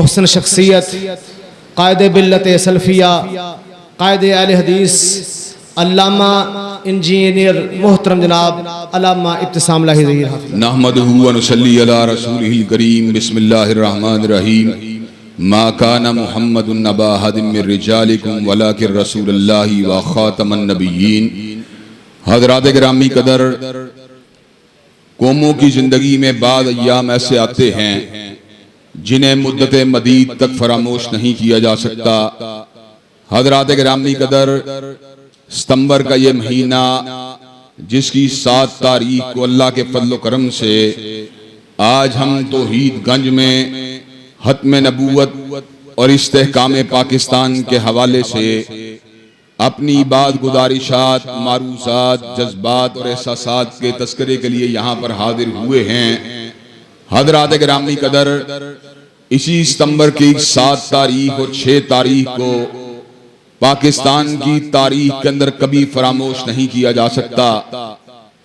मुहसन शख्सियत, कायदे बिल्लत सल्फिया, कायदे अहले हदीस, अल्लामा इंजीनियर मोहतरम जनाब अल्लामा इब्तिसाम लाही ज़हीर हाफ़िज़। नहमदुहु व नुसल्ली अला रसूलिहिल करीम। बिस्मिल्लाहिर रहमानिर रहीम। मा काना मुहम्मदुन नबा अहदिम मिर रिजालिकुम वलाकिन रसूलुल्लाहि व खातमन नबिय्यीन। हज़रात गिरामी कदर, कौमों की जिंदगी में बाद अय्याम ऐसे आते हैं जिन्हें मुद्दत मदीद तक फरामोश नहीं किया जा सकता। हज़रात गिरामी कदर, सितंबर का ये महीना जिसकी 7 तारीख को अल्लाह के फजल करम से आज हम तौहीद गंज में खत्म नबूवत और इस्तेहकाम पाकिस्तान के हवाले से अपनी बात गुजारिशात, मारूसात, जज्बात और एहसासात के तस्करे के लिए यहाँ पर हाजिर हुए हैं। हज़रात गिरामी कदर, इसी सितंबर की 7 तारीख और 6 तारीख को पाकिस्तान की तारीख के अंदर कभी फरामोश नहीं किया जा सकता।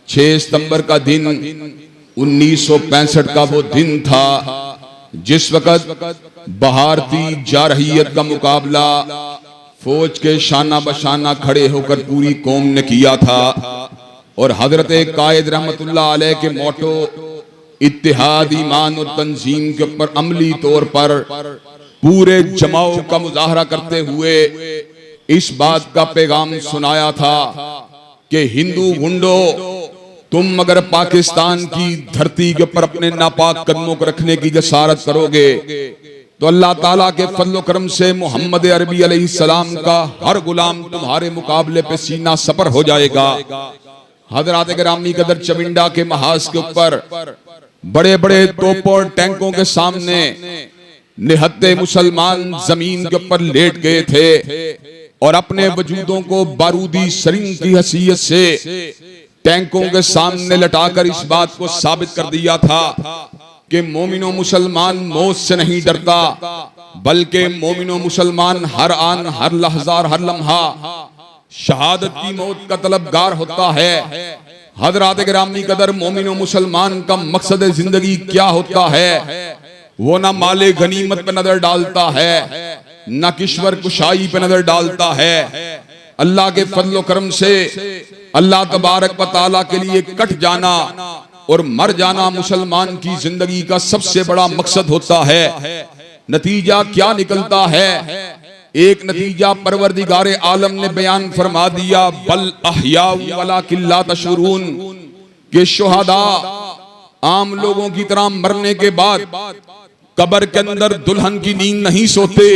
6 सितंबर का दिन 1965 का वो दिन था जिस वक़्त भारतीय जारहियत का मुकाबला फौज के शाना बशाना खड़े होकर पूरी कौम ने किया था और हजरत कायद रहमतुल्लाह अलैह के मोटो इत्तिहाद, ईमान और तंजीम के ऊपर अमली तौर पर पूरे जमाओं का मुजाहरा करते हुए इस बात का पैगाम सुनाया था कि हिंदू गुंडो, तुम अगर पाकिस्तान की धरती के ऊपर अपने नापाक कदमों को रखने की जसारत करोगे तो अल्लाह ताला के फजल करम से मोहम्मद अरबी अलैहिस्सलाम का हर गुलाम तुम्हारे मुकाबले पे सीना सपर हो जाएगा। हज़रात गिरामी कदर, चविंडा के महाज के ऊपर बड़े बड़े तोपों और टैंकों के सामने निहत्ते मुसलमान जमीन के ऊपर लेट गए थे और अपने वजूदों को बारूदी सरिंग की हैसियत से टैंकों के सामने लटाकर इस बात को साबित कर दिया था कि मोमिनो मुसलमान मौत से नहीं डरता, बल्कि मोमिनो मुसलमान हर आन, हर लहजा, हर लम्हा शहादत की मौत का तलबगार होता है। हज़रात गिरामी कदर, मोमिनो मुसलमान का मकसद जिंदगी क्या होता है? वो ना माले गनीमत पे नजर डालता है, ना किश्वर कुशाई पे नजर डालता है। अल्लाह के फजल करम से अल्लाह तबारक व तआला के लिए कट जाना और मर जाना मुसलमान की जिंदगी का सबसे बड़ा मकसद होता है। नतीजा क्या निकलता है? एक नतीजा परवरदिगारे आलम ने बयान फरमा दिया, बल अहयाउ वलाकिन ला तशउरून, कि शुहदा आम लोगों की तरह मरने के बाद कब्र के अंदर दुल्हन की नींद नहीं सोते,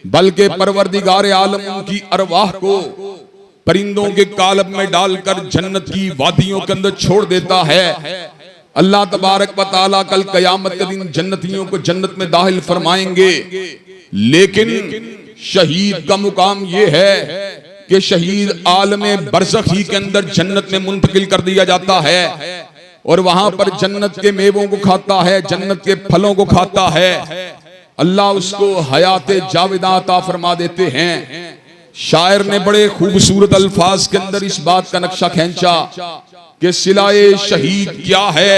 बल्कि परवरदिगारे आलम की अरवाह को परिंदों के कालब में डालकर जन्नत की वादियों के अंदर छोड़ देता है। अल्लाह तबारक व तआला कल कयामत के दिन जन्नतियों को जन्नत में दाखिल फरमाएंगे। लेकिन शहीद का मुकाम ये है कि शहीद आलमे बरज़ख ही के अंदर जन्नत में मुंतकिल कर दिया जाता है और वहां पर जन्नत के मेवों को खाता है, जन्नत के फलों को खाता है। अल्लाह उसको हयाते जाविदा अता फरमा देते हैं। शायर ने बड़े खूबसूरत अल्फाज के अंदर इस बात का नक्शा खींचा कि सिलाए शहीद क्या है,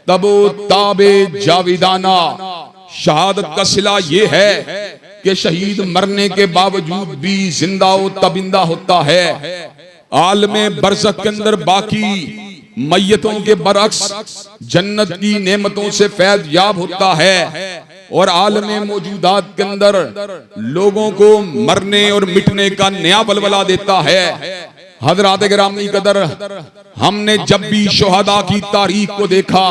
तबो ताबे जाविदाना। शहादत का सिला ये है कि शहीद मरने के बावजूद भी जिंदा व तबिंदा होता है। आलमे बरज़ख के अंदर बाकी मैयतों के बरअक्स जन्नत की नेमतों से फैज़ याब होता है और आलमे मौजूदात के अंदर लोगों को मरने और मिटने का नया बलबला देता है। हज़रात गिरामी कदर, हमने जब भी शुहदा की तारीख को देखा,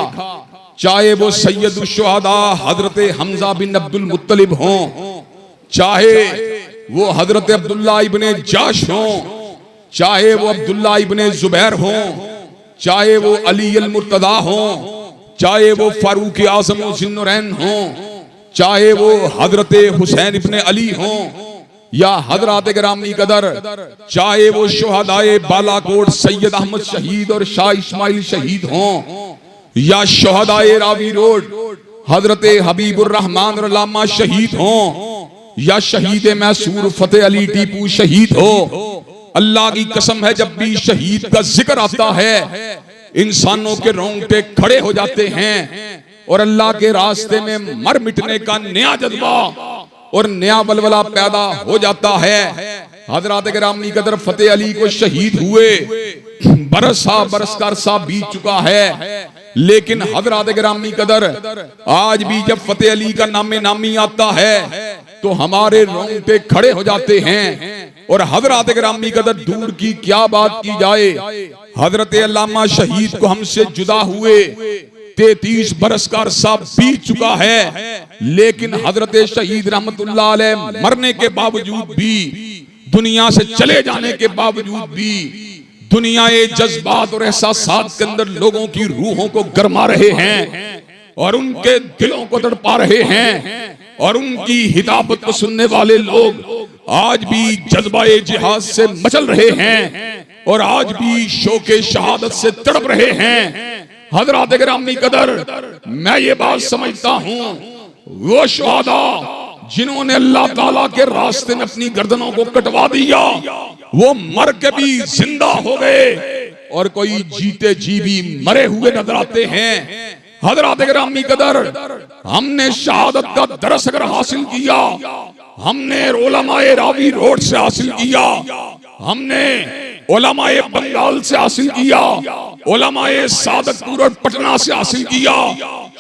चाहे वो सैयदुल शुहदा हजरत हमजा बिन अब्दुल मुत्तलिब हों, चाहे वो हजरत अब्दुल्ला इब्ने जाश हों, चाहे वो अब्दुल्ला इब्ने जुबैर हों, चाहे वो अली अल मुर्तदा हों, चाहे वो फारूक आज़म ज़ुन्नुरैन हों, चाहे वो हजरत हुसैन इब्ने अली हों, या हजरात गिरामी कदर चाहे वो शुहदाए बालाकोट सैयद अहमद शहीद और शाह इस्माइल शहीद हों, या शुहदाए रावी रोड हजरत हबीबुर रहमान रलामा शहीद हों, या शहीद मैसूर फतेह अली टीपू शहीद हो। अल्लाह की कसम है, जब भी शहीद का जिक्र आता है इंसानों के रोंगटे खड़े हो जाते हैं और अल्लाह के रास्ते में मर मिटने का नया जज्बा और नया बलबला पैदा हो जाता है। हजरात गिरामी कदर फतेह अली को शहीद हुए बरस का अरसा बीत चुका है, लेकिन हजरात गिरामी कदर आज भी जब फतेह अली का नामे नामी आता है तो हमारे रोंगटे खड़े हो जाते हैं। और हजरात गिरामी कदर दूर की क्या बात की जाए, हजरत अल्लामा शहीद को हमसे जुदा हुए 33 बरस का अरसा बीत चुका है, लेकिन हजरत शहीद रहमतुल्लाह अलैह मरने के बावजूद भी, दुनिया से चले जाने के बावजूद भी दुनिया जज्बात और एहसासात के अंदर लोगों की रूहों को गरमा रहे हैं और उनके दिलों को तड़पा रहे हैं। और उनकी हिदायत को सुनने वाले लोग आज भी जज्बाए जिहाद से मचल रहे हैं और आज भी शौके शहादत से तड़प रहे हैं। हजरात गिरामी कदर, मैं ये बात समझता हूँ, वो शुहादा जिन्होंने अल्लाह ताला के रास्ते में अपनी गर्दनों को कटवा दिया, वो मर के भी जिंदा हो गए और कोई जीते जी भी मरे हुए नजर आते हैं। हजरात गिरामी कदर, हमने शहादत का दरस अगर हासिल किया, हमने उलमाए रावी रोड से हासिल किया, हमने उलमाए बंगाल से हासिल किया, उलमाए सादतपुर और पटना से हासिल किया,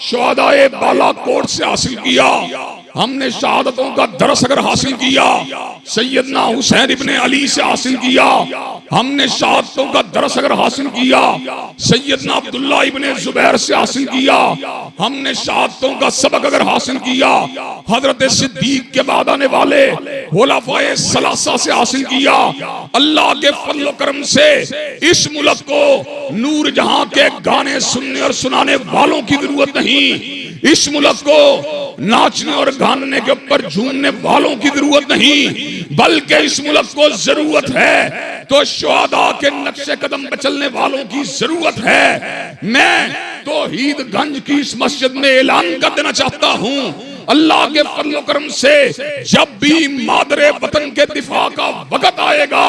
शुहदाए बालाकोट से हासिल किया, हमने शहादतों का दरस अगर हासिल किया, सैयदना हुसैन इब्ने अली से हासिल किया, हमने शहादतों का दरस अगर हासिल किया, सैयदना अब्दुल्ला इब्ने जुबैर से हासिल किया, हमने शहादतों का सबक अगर हासिल किया, हजरत सिद्दीक के बाद आने वाले खुलाफाए सलासा से हासिल किया। अल्लाह के फजल करम से इस मुल्क को नूर जहां के गाने सुनने और सुनाने वालों की जरूरत नहीं, इस मुल्क को नाचने और गाने के ऊपर झूमने वालों की जरूरत नहीं, बल्कि इस मुल्क को जरूरत है तो शुहदा के नक्शे कदम पे चलने वालों की जरूरत है। मैं तौहीदगंज की इस मस्जिद में ऐलान कर देना चाहता हूँ, अल्लाह के फजल करम से जब भी मादरे वतन के दिफा का वक्त आएगा,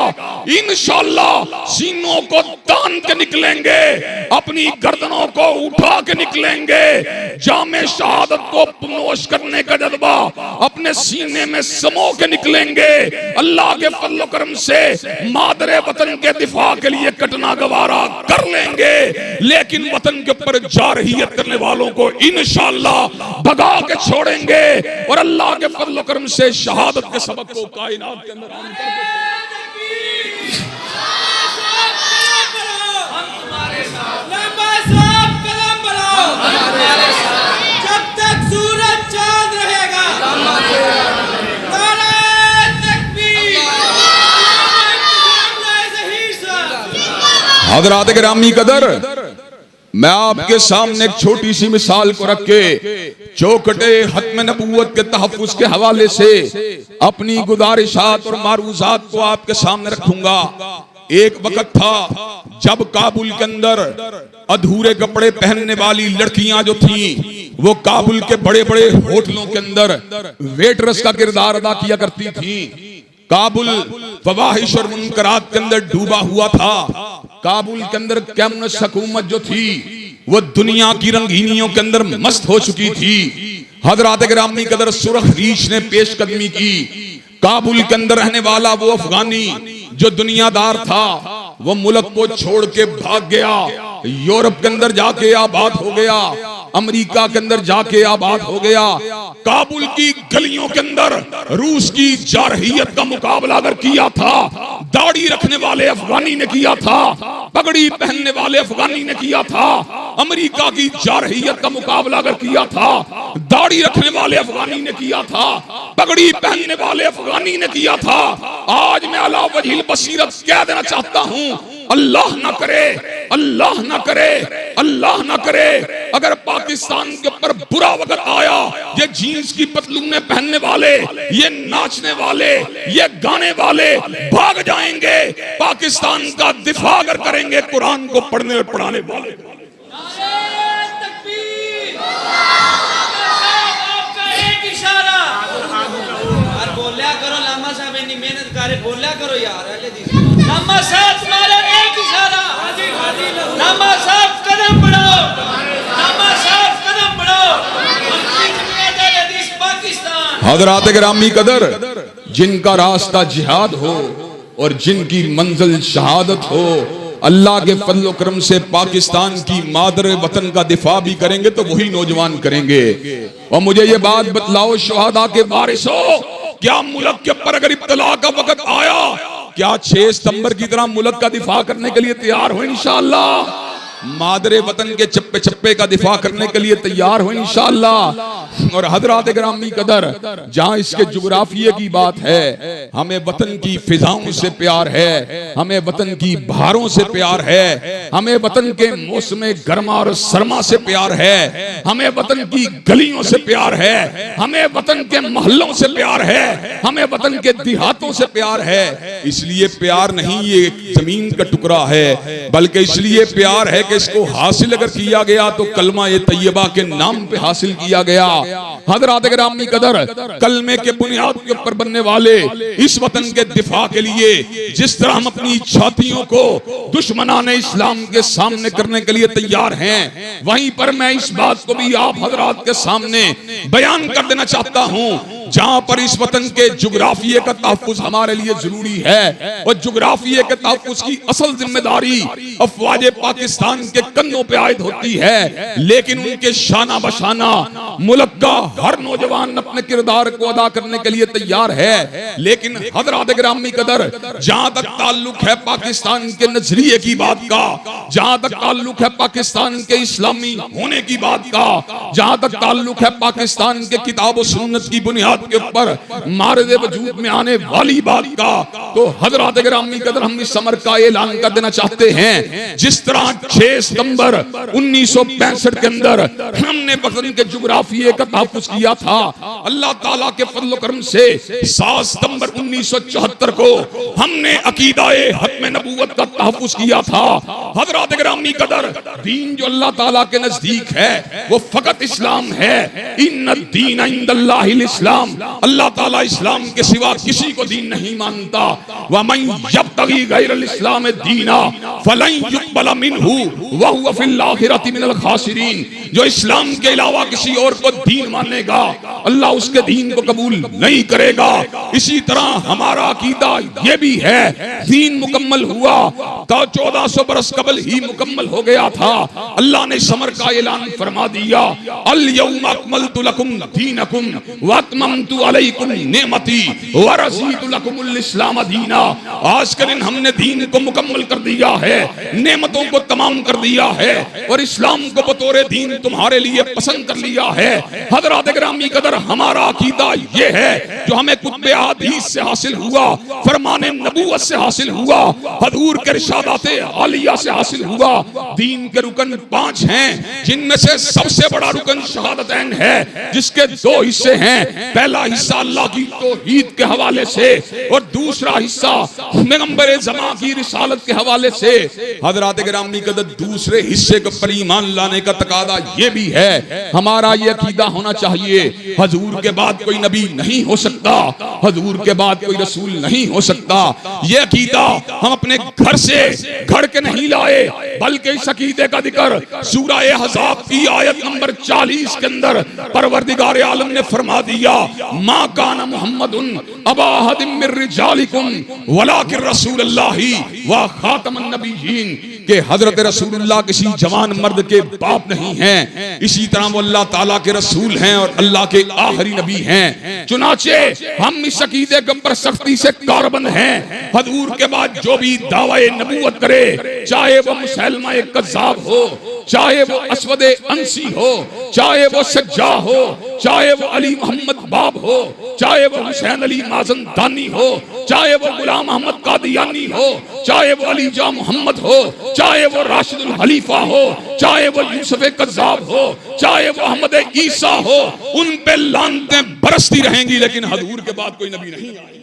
इंशाअल्लाह सीनों को तान के निकलेंगे, अपनी गर्दनों को उठा के निकलेंगे, जामे शहादत को नोश करने का जज्बा अपने सीने में समो के निकलेंगे। अल्लाह के फजल करम से मादरे वतन के दिफा के लिए कटना गवारा कर लेंगे, लेकिन वतन के ऊपर जारहियत करने वालों को इंशाअल्लाह भगा के छोड़ेंगे और अल्लाह के फजल करम से शहादत के सबक को कायनात के अंदर आम कर जब तक सूरज चांद रहेगा, हजरात गिरामी कदर, मैं आपके सामने एक छोटी सी मिसाल को रख के चौखटे खत्म नबूवत के तहफ्फुज़ के हवाले से अपनी गुजारिशात और मारूजात को आपके सामने रखूंगा। एक वक्त था जब काबुल के अंदर अधूरे कपड़े पहनने वाली लड़कियां जो थीं, वो काबुल के बड़े बड़े होटलों के अंदर वेटरस का किरदार अदा किया करती थीं। काबुल फवाहिश और मुनकरात के अंदर डूबा हुआ था। काबुल के अंदर कम्युनिस्ट हुकूमत जो थी वो दुनिया की रंगीनियों के अंदर मस्त हो चुकी थी। हजरात गिरामी कदर सुरख रीछ ने पेशकदमी की। काबुल के अंदर रहने वाला वो अफगानी जो दुनियादार था, वो मुल्क को छोड़ के भाग गया, यूरोप के अंदर जाके आबाद हो गया, अमेरिका के अंदर जाके आबाद हो गया। काबुल की गलियों के अंदर रूस की जारहियत का मुकाबला अगर किया था, दाढ़ी रखने वाले अफगानी ने किया था, पगड़ी पहनने वाले अफगानी ने किया था। अमेरिका की जारहियत का मुकाबला अगर किया था, दाढ़ी रखने वाले अफगानी ने किया था, पगड़ी पहनने वाले अफगानी ने किया था। आज मैं अला वजहिल बसीरत कह देना चाहता हूँ, अल्लाह ना करे, अल्लाह ना करे, अल्लाह ना करे, अगर पाकिस्तान के ऊपर बुरा वक्त आया, ये जीन्स की पतलूने पहनने वाले, ये नाचने वाले, ये गाने वाले भाग जाएंगे। पाकिस्तान का दिफा अगर करेंगे कुरान को पढ़ने और पढ़ाने वाले। बोलिया करो लामा साहब, इतनी मेहनत करे, बोलिया करो यार। लामा साहब तुम्हारा एक इशारा, लामा साहब कदम बढ़ाओ, लामा साहब कदम बढ़ाओ। हजरात गिरामी कदर, जिनका रास्ता जिहाद हो और जिनकी मंजिल शहादत हो, अल्लाह के फजल करम से पाकिस्तान की मादर वतन का दिफा भी करेंगे तो वही नौजवान करेंगे। और मुझे ये बात बतलाओ शुहदा के वारिसो, क्या मुल्क के ऊपर अगर इब्तला का वक्त आया, क्या 6 सितंबर की तरह मुल्क का दिफा करने के लिए तैयार हो इंशाअल्लाह? मादरे वतन के चप्पे चप्पे का दिफा करने के लिए तैयार हो इंशाअल्लाह। और हजरात गिरामी कदर, जहां इसके जुग्राफिये की बात है, हमें वतन की फिजाओं से प्यार है, हमें वतन की बहारों से प्यार है, हमें वतन के मौसम गर्मा और सरमा से प्यार है, हमें वतन की गलियों से प्यार है, हमें वतन के मोहल्लों से प्यार है, हमें वतन के देहातों से प्यार है। इसलिए प्यार नहीं ये जमीन का टुकड़ा है, बल्कि इसलिए प्यार है कि इसको हासिल अगर किया गया तो कलमा ये तैयबा के नाम पे हासिल किया गया। हजरात गिरामी कदर, कलमे के बुनियाद के ऊपर बनने वाले इस वतन के दिफा के लिए जिस तरह हम अपनी छातियों को दुश्मनाने इस्लाम के सामने करने के लिए तैयार हैं, वहीं पर मैं इस बात को भी आप हजरात के सामने बयान कर देना चाहता हूं, जहां पर इस वतन के जुग्राफिये का तहफ्फुज हमारे लिए जरूरी है और जुग्राफिये के तहफ्फुज की असल जिम्मेदारी अफवाज पाकिस्तान के कंधों पे आयद होती है, लेकिन उनके शाना बशाना मुल्क का हर नौजवान अपने किरदार को अदा करने के लिए तैयार है। लेकिन हजरात गिरामी कदर, जहां तक ताल्लुक है पाकिस्तान के नजरिए की बात का, जहां तक ताल्लुक है पाकिस्तान के इस्लामी होने की बात का, जहां तक ताल्लुक है पाकिस्तान के किताब और सुन्नत की बुनियाद के ऊपर मारदे वजूद में आने वाली बात का, तो हजरात गिरामी कदर, हम इस समर का ऐलान कर देना चाहते हैं। जिस तरह 6 सितंबर 1965 के अंदर हमने वतन के जुग्राफिये का तहफ्फुज किया था, अल्लाह ताला के फजल करम से 7 सितंबर 1974 को हमने अकीदाए हत्म नबूवत का तहफ्फुज किया था। हजरात गिरामी कदर, दीन जो अल्लाह ताला के नजदीक है वो फकत इस्लाम है। इन्ना दीन इंदल्लाहिल इस्लाम, अल्लाह ताला इस्लाम के सिवा किसी को दीन नहीं मानता। वमन यब्तगी गैरल इस्लाम दीना फलन युक़बल मिन्हु व हुवा फिल आखिरति मिनल खासिरीन। जो इस्लाम के अलावा किसी और को दीन मानेगा, अल्लाह उसके दीन को कबूल नहीं करेगा। इसी तरह हमारा अकीदा ये भी है, दीन मुकम्मल हुआ तो 1400 बरस कबल ही मुकम्मल हो गया था। अल्लाह ने समर का ऐलान फरमा दिया, अल यौम अकमलतु लकुम दीनकुम व अतममतु अलैकुम निअमती व रज़ीतु लकुमुल इस्लाम दीना। आज के दिन हमने दीन को मुकम्मल कर दिया है, नेमतों को तमाम कर दिया है और इस्लाम को बतौर दीन तुम्हारे लिए पसंद कर लिया है। हजरात गिरामी कदर, हमारा अकीदा ये है जो हमें कुतुब हदीस से हासिल हुआ, फरमाने नबूवत से हासिल हुआ, हजूर के इरशादाते आलिया से हासिल हुआ। दीन के रुकन 5 हैं, जिनमें से सबसे बड़ा रुकन शहादतैन है, जिसके 2 हिस्से हैं। पहला हिस्सा अल्लाह की तौहीद के हवाले से और दूसरा हिस्सा पैगंबर ज़मां की रिसालत के हवाले से। हजरात गिरामी कदर, दूसरे हिस्से के पर ईमान लाने का तकादा ये भी है, हमारा ये अकीदा होना चाहिए, हजूर के बाद कोई नबी नहीं हो सकता, हजूर के बाद कोई रसूल नहीं हो सकता। ये अकीदा हम अपने घर से घड़ के नहीं लाए, बल्कि इस अकीदे का जिक्र सूरह अहज़ाब की आयत नंबर 40 के अंदर परवरदिगार आलम ने फरमा दिया, मा काना मुहम्मदुन अबा अहदिम मिर रिजालिकुम वलाकिन रसूलुल्लाहि व खातमुन नबिय्यीन, के हजरत रसूलुल्लाह किसी जवान मर्द के बाप नहीं हैं, इसी तरह वो अल्लाह ताला के रसूल हैं और अल्लाह के आखिरी नबी हैं। चुनाचे हम इस अकीदे के ऊपर सख्ती से कारबंद हैं। हजूर के बाद जो भी दावे नबूवत करे, चाहे वो मुसलमा कज़्ज़ाब हो, चाहे वो असवद अंसी हो, चाहे वो सज्जा हो, चाहे वो अली मोहम्मद बाब हो, चाहे वो हुसैन अली माज़न दानी हो, चाहे वो गुलाम अहमद कादियानी हो, चाहे वो अली जा मोहम्मद हो, चाहे वो राशिदुल खलीफा हो, चाहे वो यूसुफ कज़्ज़ाब हो, चाहे वो अहमद ईसा हो, उन पे लानतें बरसती रहेंगी, लेकिन हजूर के बाद कोई नबी नहीं आएगा।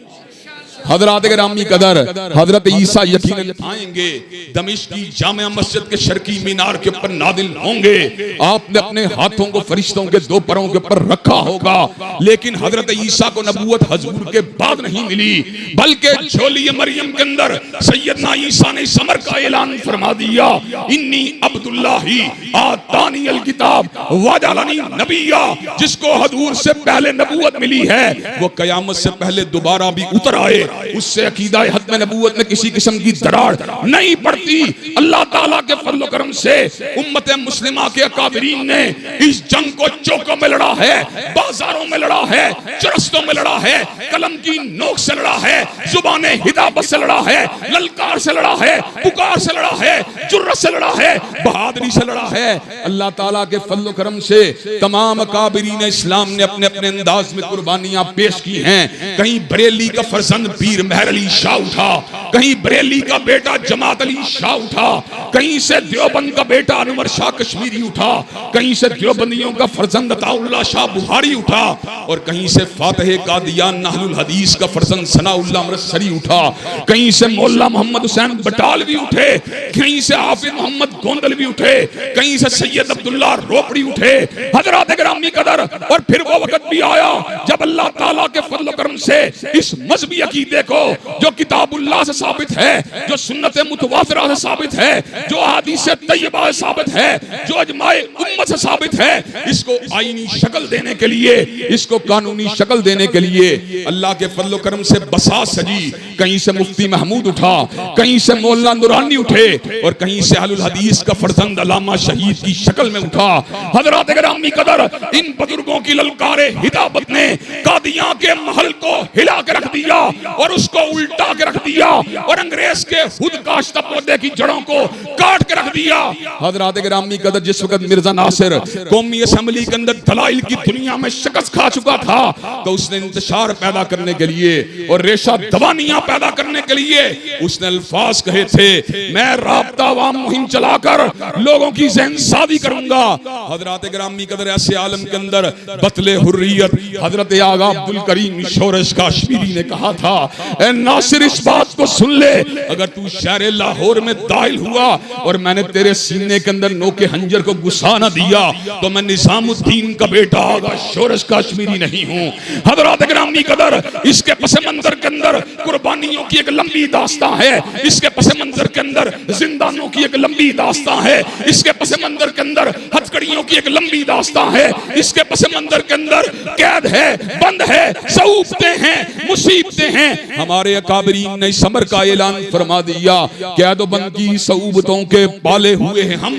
हजरात गिरामी कदर हजरत ईसा यकीनन आएंगे, दमिश्क की जामिया मस्जिद के शर्की मीनार के ऊपर नादिल होंगे। आपने अपने हाथों को फरिश्तों के दो परों के ऊपर रखा होगा, लेकिन हजरत ईसा को नबूवत हजूर के बाद नहीं मिली, बल्कि झोली मरियम के अंदर सैयदना ईसा ने समर का ऐलान फरमा दिया, इन्नी अब्दुल्लाही आतानी अल किताब वजअलनी नबिया। जिसको हजूर से पहले नबूवत मिली है वो कयामत से पहले दोबारा भी उतर आए, उससे अकीदा हत्म नबूवत में किसी किस्म की दरार नहीं पड़ती। अल्लाह ताला के फजल करम से उम्मत मुस्लिमा के अकाबरीन ने इस जंग को चौकों में लड़ा है, बाजारों में लड़ा है, चरस्तों में लड़ा है, कलम की नोक से लड़ा है, जुबाने हिदाबत से लड़ा है, ललकार से लड़ा है, पुकार से लड़ा है, जुर्रत से लड़ा है, बहादुरी से लड़ा है। अल्लाह ताला के फजल करम से तमाम अकाबरीन इस्लाम ने अपने अपने अंदाज में कुर्बानियां पेश की हैं। कहीं बरेली का फर्जंद पीर मेहर अली शाह उठा, कहीं बरेली का बेटा जमात अली शाह उठा, कहीं से देवबंद का बेटा अनवर शाह कश्मीरी उठा, कहीं से देवबंदियों का फर्जंद अताउल्लाह शाह बुहारी उठा, और कहीं से फातिह कादियान नहलुल हदीस का फर्जंद सनाउल्लाह अमृतसरी उठा, कहीं से मौला मोहम्मद हुसैन बटालवी उठे, कहीं से हाफिज मोहम्मद गोंदलवी उठे, कहीं से सैयद अब्दुल्लाह रोपड़ी उठे। हजरात गिरामी कदर, और फिर वो वक्त भी आया जब अल्लाह ताला के फजल करम से इस मजहबी अकीदे को जो किताबुल्लाह से साबित है, जो सुन्नत मुतवातिरा से साबित है, जो हदीस तैयबा से साबित है, जो अजमाए उम्मत से साबित है, इसको आईनी शक्ल देने के लिए, इसको कानूनी शक्ल देने के लिए अल्लाह के फजल करम से बसा सजी। कहीं से मुफ्ती महमूद उठा, कहीं से मौलाना नूरानी उठे, और कहीं से अहलुल हदीस का फर्जंद अल्लामा शहीद की शक्ल में उठा। हजरात गिरामी कदर, इन बुजुर्गों की ललकारे हिदायत ने कादियां के महल को हिला के रख दिया और उसको उल्टा के रख दिया, और अंग्रेज के खुद काश्ता पौधे की जड़ों को काट के रख दिया। हजरात गिरामी कदर, जिस वक्त मिर्जा नासिर कौमी असेंबली के अंदर दलाइल की दुनिया में शिकस्त खा चुका था, तो उसने इंतशार पैदा करने के लिए और रेशा दवानियां पैदा करने के लिए उसने अल्फाज कहे थे, मैं राब्ता अवाम मुहिम चलाकर लोगों की ज़हन सादी करूंगा। हजरात गिरामी कदर, ऐसे आलम के अंदर बतले हुर्रियत हजरत आगा अब्दुल करीम शोरश काश्मीरी ने कहा था, ए नासिर इस बात को सुन ले, अगर तू शहर लाहौर में दाखिल हुआ और मैंने तेरे सीने के अंदर नोके हंजर को गुस्सा न दिया, तो मैं निजामुद्दीन का बेटा आगा शोरश काश्मीरी नहीं हूँ। हजरात गिरामी कदर, इसके पस मंजर के अंदर कुर्बानियों की एक लंबी दास्तां है, इसके पस मंजर के अंदर जिंदानों की एक लंबी दास्तां है, इसके पस मंजर के अंदर हथकड़ियों की एक लंबी दास्तां है, इसके पस मंजर के अंदर कैद है, बंद है, सऊबतें हैं, मुसीबतें हैं। हमारे अकाबरीन ने समर का ऐलान फरमा दिया, कैद बंद की सऊबतों के पाले हुए हैं हम,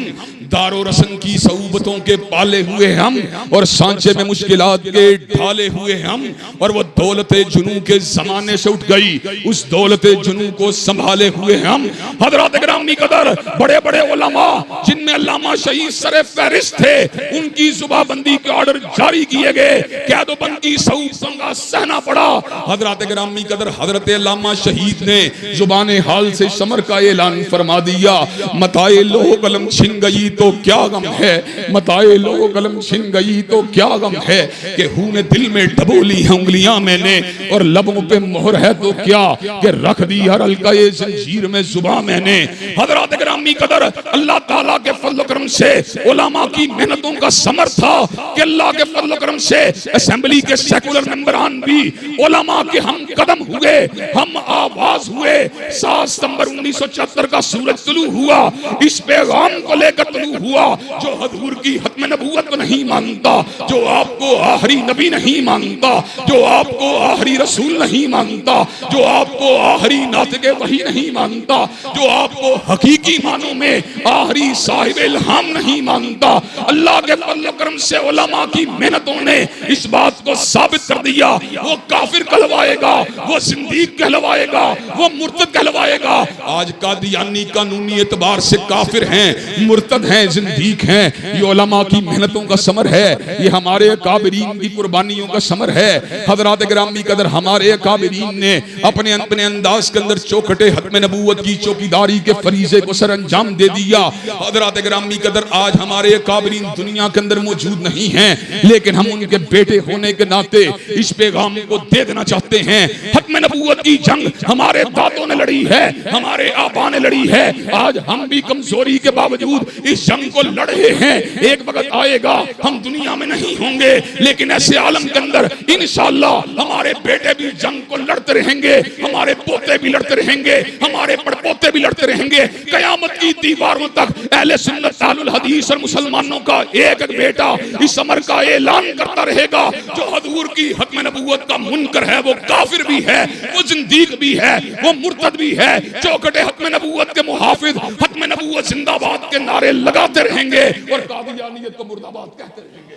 दारो रसन की सऊबतों के पाले हुए हम, और सांचे में मुश्किलात के ढाले हुए हम, और वो दौलते जुनू के जमाने से उठ गई, उस दौलते जुनू को संभाले हुए हम। हजरात गिरामी कदर, बड़े बड़े उलमा जिनमें अल्लामा शहीद सरे फहरिस्त थे, उनकी जुबाबंदी के ऑर्डर जारी किए गए, कैदोबंद की सऊबतों का सहना पड़ा। हजरात गिरामी कदर, हजरत अल्लामा शहीद ने जुबान हाल से समर का ऐलान फरमा दिया, मताए लोह कलम छिन गई तो क्या गम है, मताए लोह कलम छिन गई तो क्या गम है, कि हूं ने दिल में डबोली है उंगलियां मैंने, और लबों पे मोहर है तो क्या, कि रख दी हर हल्काए जंजीर में जुबान मैंने। हजरात गिरामी कदर, अल्लाह ताला के फजल करम से उलमा की मेहनतों का समर था कि अल्लाह के फजल करम से असेंबली के सेकुलर मेंबरान भी उलमा के हम कदम हुए, हम आवाज हुए। 7 सितंबर 1974 का सूरज तुलू हुआ, इस पैगाम को लेकर तुलू हुआ, जो हजूर की हत्म नबूवत को नहीं मानता, जो आपको आखिरी नबी नहीं मानता, जो आपको आखिरी रसूल नहीं मानता, जो आपको आखिरी नातिक़े वही नहीं मानता, जो आपको हकीकी मानों में आखिरी साहिब इल्हाम नहीं मानता। अल्लाह के फजल करम से उलमा की मेहनतों ने इस बात को साबित कर दिया, वो काफिर कहलवाएगा, वो जिंदीक कहलवाएगा, वो मुर्तद कहलवाएगा। आज कादियानी कानूनी एतबार से काफिर हैं, मुर्तद हैं, हैं, जिंदीक हैं। ये उलमा की मेहनतों का समर है, ये हमारे अकाबरीन की कुर्बानियों का समर है। हजरात गिरामी कदर, हमारे अकाबरीन ने अपने अपने अंदाज के अंदर चौखटे हत्म नबूवत की चौकीदारी के फरीजे को सर अंजाम दे दिया। हजरात गिरामी कदर, आज हमारे अकाबरीन दुनिया के अंदर मौजूद नहीं हैं, लेकिन हम उनके बेटे होने के नाते इस पैगाम को दे देना चाहते हैं। हत्म नबूवत की जंग हमारे दादों ने लड़ी है, हमारे आबा ने लड़ी है। आज हम भी कमजोरी के बावजूद इस जंग को लड़ रहे हैं। एक वक्त आएगा हम दुनिया में नहीं होंगे, लेकिन ऐसे आलम के अंदर इंशाअल्लाह हमारे बेटे भी जंग को लड़ते रहेंगे, हमारे पोते भी लड़ते रहेंगे, हमारे पड़पोते भी लड़ते रहेंगे। कयामत की दीवारों तक अहले सुन्नत अहलुल हदीस और मुसलमानों का एक एक बेटा इस अमर का ऐलान करता रहेगा, जो हजूर की हत्म नबूवत का मुनकर है, वो काफिर भी है, वो जिंदीक भी है, वो मुर्तद भी है। चौखटे हत्म नबूवत के मुहाफिज हत्म नबूवत जिंदाबाद के नारे लगाते रहेंगे और कादियानियत को मुर्दाबाद कहते रहेंगे।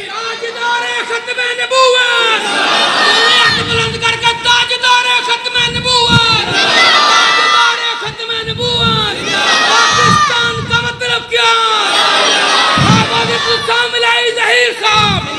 ताजदारे खत्म नबूवत, हाथ बुलंद करके ताजदारे खत्म नबूवत, ताजदारे खत्म नबूवत। पाकिस्तान का मतलब क्या? आबादी इस्लाम लाई ज़हीर साहब।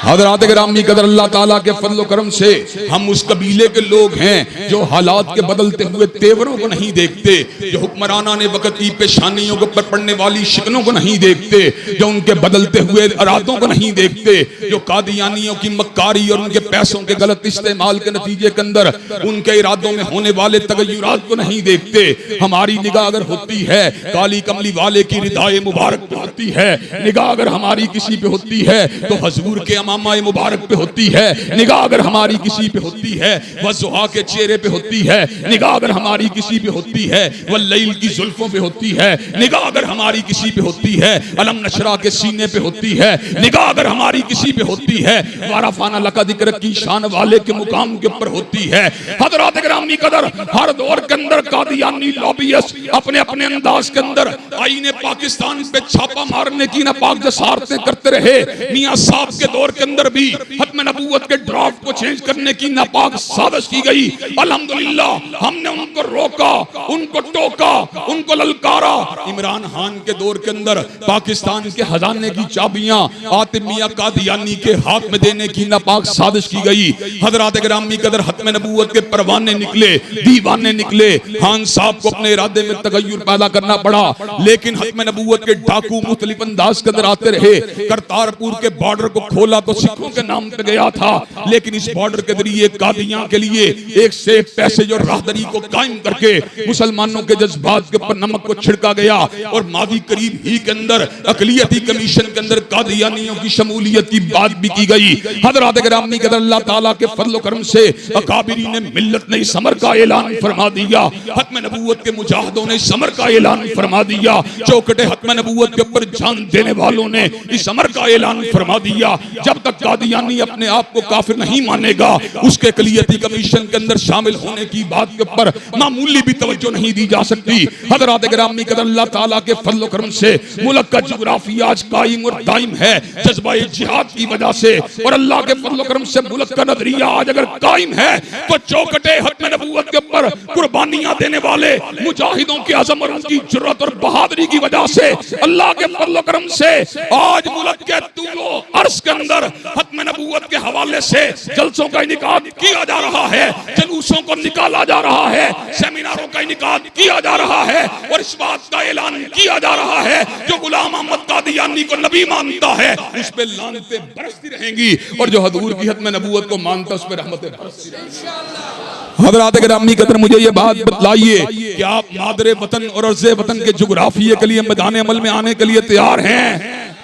हज़रात गिरामी कदर, अल्लाह ताला के फज़ल करम से हम उस कबीले के लोग हैं जो हालात के बदलते हुए तेवरों को नहीं देखते, जो हुक्मराना ने वक़्त की पेशानियों के ऊपर पड़ने वाली शिकनों को नहीं देखते, जो उनके बदलते हुए इरादों को नहीं देखते, जो कादियानियों की मक्कारी और उनके पैसों के गलत इस्तेमाल के नतीजे के अंदर उनके इरादों में होने वाले तगय्युरात को नहीं देखते। हमारी निगाह अगर होती है काली कमली वाले की रिदाए मुबारक पे होती है, निगाह अगर हमारी किसी पे होती है तो हजूर के इमामाए मुबारक पे होती है, निगाह अगर हमारी किसी पे होती है वज़ुहा के चेहरे पे होती है, निगाह अगर हमारी किसी पे होती है वल्लैल की जुल्फों पे होती है, निगाह अगर हमारी किसी पे होती है अलम नशरा के सीने पे होती है, निगाह अगर हमारी किसी पे होती है वारफाना लका जिक्र की शान वाले के मुकाम के ऊपर होती है। हज़रात गिरामी कदर, हर दौर के अंदर कादियानी लॉबियस्ट अपने अपने अंदाज के अंदर आईने पाकिस्तान पे छापा मारने की नापाक जसारतें करते रहे। मियां साहब के दौर के अंदर भी हत्म नबूवत के ड्राफ्ट को चेंज करने की नापाक साजिश की गई। अल्हम्दुलिल्लाह हमने उनको रोका, उनको टोका, उनको ललकारा। इमरान खान के दौर के अंदर पाकिस्तान के खजाने की चाबियां आतिफ मियां कादियानी के हाथ में देने की नापाक साजिश की गई। हज़रात गिरामी कदर, हत्म नबूवत के परवाने निकले, दीवाने निकले। खान साहब को अपने इरादे में तगय्युर पैदा करना पड़ा, लेकिन हत्म नबूवत के डाकू मुख्तलिफ अंदाज के अंदर आते रहे। करतारपुर के बॉर्डर को खोला तो सिखों के नाम पे गया था, लेकिन इस बॉर्डर के जरिए कादियां के लिए एक से पैसेज और राहदरी को कायम करके मुसलमानों के जज्बात के ऊपर नमक को छिड़का गया। और मादी करीब ही के अंदर अकलियती कमीशन के अंदर कादियानियों की शमूलियत की बात भी की गई। हज़रात गिरामी कदर, अल्लाह ताला के फज़ल करम से अकाबिरी ने मिल्लत ने समर का ऐलान फरमा दिया, हत्म नबूवत के मुजाहिदों ने समर का ऐलान फरमा दिया, चौखटे हत्म नबूवत के ऊपर जान देने वालों ने इस समर का ऐलान फरमा दिया। जब तक कादियानी अपने आप को काफिर नहीं मानेगा, उसके अकलियती कमीशन के अंदर शामिल होने की बात के ऊपर मामूली भी तवज्जो नहीं दी जा सकती। हज़रात गिरामी कदर, अल्लाह ताला के फज़ल करम से मुल्क का जुग्राफिया आज कायम और दायम है जज्बा-ए जिहाद की वजह से, और अल्लाह के फज़ल करम से मुल्क का नजरिया आज अगर कायम है तो चौखटे हत्म नबूवत के ऊपर कुर्बानियां देने वाले मुजाहिदों की अज़म और उनकी जुर्रत और बहादुरी की वजह से अल्लाह के फज़ल करम से आज मुल्क के तूलो अर्श के अंदर हत्म नबूवत के हवाले से जलसों का इनेकाद किया जा रहा है, जुलूसों को निकाला जा रहा है, सेमिनारों का इनेकाद किया जा रहा है, और इस बात का ऐलान किया जा रहा है जो गुलाम अहमद कादियानी को नबी मानता है उस पे लानतें बरसती रहेंगी, और जो हजूर की हत्म नबूवत को मानता उस पे रहमतें बरसती रहेंगी। हज़रात गिरामी कदर, मुझे ये बात बतलाइए कि आप मादरे वतन और अर्ज़े वतन के जुग्राफिये के लिए मैदान अमल में आने के लिए तैयार हैं?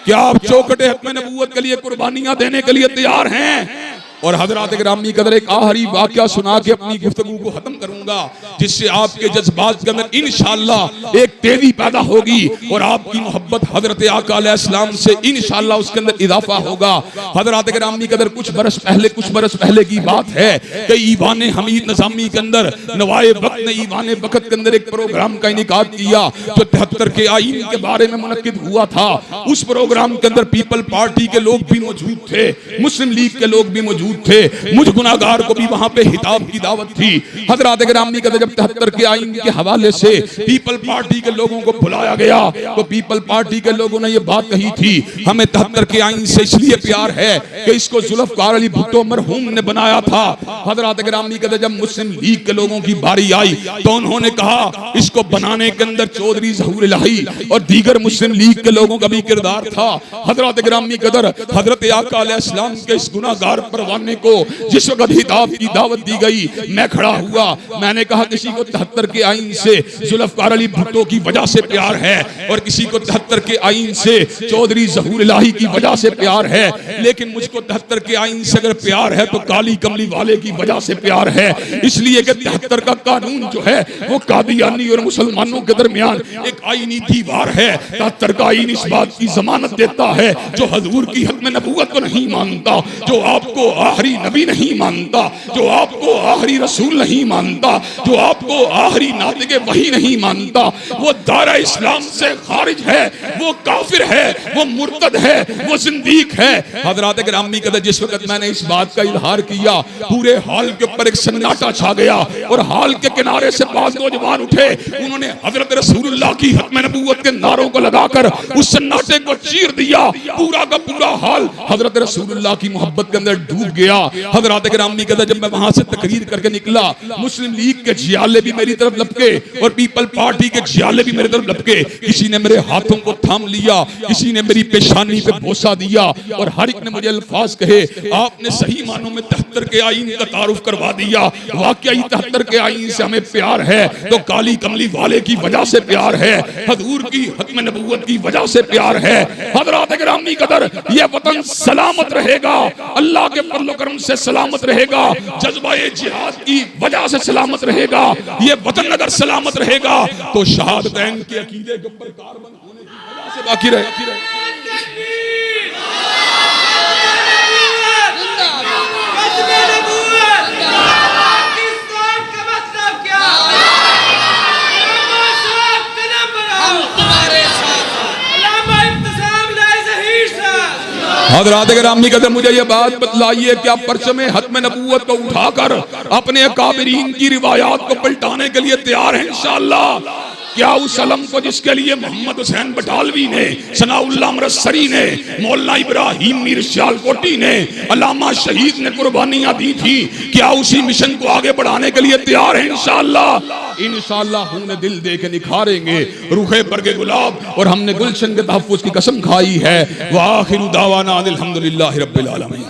क्या आप चौखटे हत्म नबूवत के लिए कुर्बानियां देने के लिए तैयार हैं? और हज़रात गिरामी कदर, एक आखिरी वाक़या सुना के अपनी गुफ्तगू को खत्म करूंगा, जिससे आपके जज्बात के अंदर इंशाअल्लाह एक तेजी पैदा होगी और आपकी मोहब्बत हज़रत आका अलैहिस्सलाम से इंशाअल्लाह उसके अंदर इजाफा होगा। हज़रात गिरामी कदर, कुछ बरस पहले की बात है कि ईवान हमीद निज़ामी के अंदर नवाए वक्त ने ईवान वक्त के अंदर एक प्रोग्राम का इनेकाद किया जो 73 के आईन के बारे में मुनक्किद हुआ था। उस प्रोग्राम के अंदर पीपल पार्टी के लोग भी मौजूद थे, मुस्लिम लीग के लोग भी मौजूद मौजूद थे, मुझ गुनाहगार को भी वहां पे हिताब की दावत थी। हजरात गिरामी कहते जब 73 के आईन के हवाले से पीपल पार्टी के लोगों को बुलाया गया तो पीपल पार्टी के लोगों ने ये बात कही थी, हमें 73 के आईन से इसलिए प्यार है कि इसको जुल्फ़कार अली भुट्टो मरहूम ने बनाया था। हजरात गिरामी कहते जब मुस्लिम लीग के लोगों की बारी आई तो उन्होंने कहा इसको बनाने के अंदर चौधरी ज़हूर इलाही और दीगर मुस्लिम लीग के लोगों का भी किरदार था। हजरत गिरामी कदर हजरत आका अलैहिस्सलाम के इस गुनाहगार परवाने को जिस वक्त हिताब की दावत दी गई, मैं खड़ा हुआ, मैंने कहा किसी को 73 के आईन से जुल्फ़कार अली भुट्टो की वजह से प्यार है और किसी को 73 के आईन से चौधरी ज़हूर इलाही की वजह से प्यार है, लेकिन मुझको 73 के आईन से अगर प्यार है तो काली कमली वाले की वजह से प्यार है। इसलिए कि 73 का कानून जो है वो कादियानी और मुसलमानों के दरमियान एक आईनी दीवार है। 73 का आईन इस बात की जमानत देता है जो हजूर की हत्म नबूवत को नहीं मानता, जो आपको आखिरी नबी नहीं मानता, जो आपको आखिरी रसूल नहीं मानता, जो आपको आखिरी नातिक़े वही नहीं मानता, वो दायरा इस्लाम से खारिज है, वो काफिर है, वो मुर्तद है, वो जिंदीक है। हजरात गिरामी कहते जिस वक्त मैंने इस बात का इजहार किया पूरे हॉल के ऊपर एक सन्नाटा छा गया और हॉल के किनारे से पांच नौजवान उठे, उन्होंने हजरत रसूलुल्लाह की हत्म नबूवत के नारों को लगाकर उस सन्नाटे को चीर दिया। पूरा का पूरा हॉल हजरत रसूलुल्लाह की मोहब्बत के अंदर डूब गया। हजरात गिरामी कहते जब मैं वहां से तकरीर करके निकला मुस्लिम लीग के जियाले भी मेरी तरफ लपके और पीपल पार्टी के जियाले भी मेरी तरफ लपके। किसी ने मेरे हाथों को थाम लिया, किसी ने मेरी पेशानी पे बोसा दिया और हर एक ने मुझे अल्फाज कहे आपने सही मानों में 73 के आईन का तारुफ करवा दिया। वाकई 73 के आईन से हमें प्यार है तो काली कमली वाले की वजह से प्यार है, हजूर की हत्म नबूवत की वजह से प्यार है। हजरात गिरामी कदर ये वतन सलामत रहेगा, अल्लाह के फज़ल व करम से सलामत रहेगा, जज्बा-ए जिहाद की वजह से सलामत रहेगा। ये वतन अगर सलामत रहेगा तो शहादतैन के अकीदे के ऊपर कारबन होने की वजह से बाकी रहेगा। हज़रात गिरामी कहते मुझे ये बात बतलाइए क्या परचमे हत्म नबूवत को उठाकर अपने अकाबिरीन की रिवायात को पलटाने के लिए तैयार हैं इंशाअल्लाह? क्या उस अलम को जिसके लिए मोहम्मद हुसैन बटालवी ने, सनाउल्लाह अमृतसरी ने, मौलाना इब्राहिम मीर सियालकोटी ने, अल्लामा शहीद ने कुर्बानियां दी थी, क्या उसी मिशन को आगे बढ़ाने के लिए तैयार हैं इंशाअल्लाह? इंशाअल्लाह हमने दिल दे के निखारेंगे रूखे बरगे गुलाब और हमने गुलशन के तहफ्फुज़ की कसम खाई है। व आखिरु दावाना अनिल हम्दुलिल्लाहि रब्बिल आलमीन।